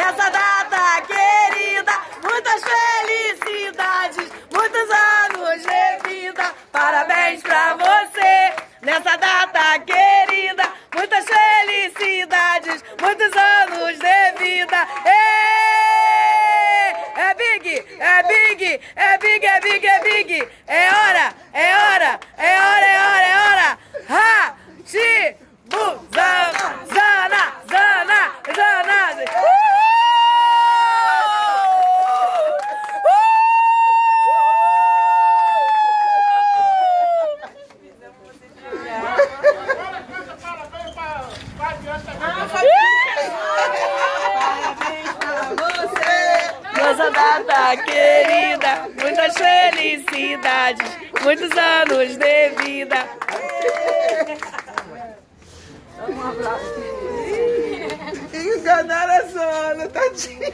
nessa data querida. Muitas felicidades, muitos anos de vida. Parabéns pra você nessa data querida. Muitas felicidades, muitos anos de vida. É big, é big, é big, é big, é big. É hora, é hora, é hora, é hora, é hora. Rachibu, Zana, Zana, Zana, Zana. Nossa data querida, muitas felicidades, muitos anos de vida. Um abraço. Enganaram a Zona, tadinha.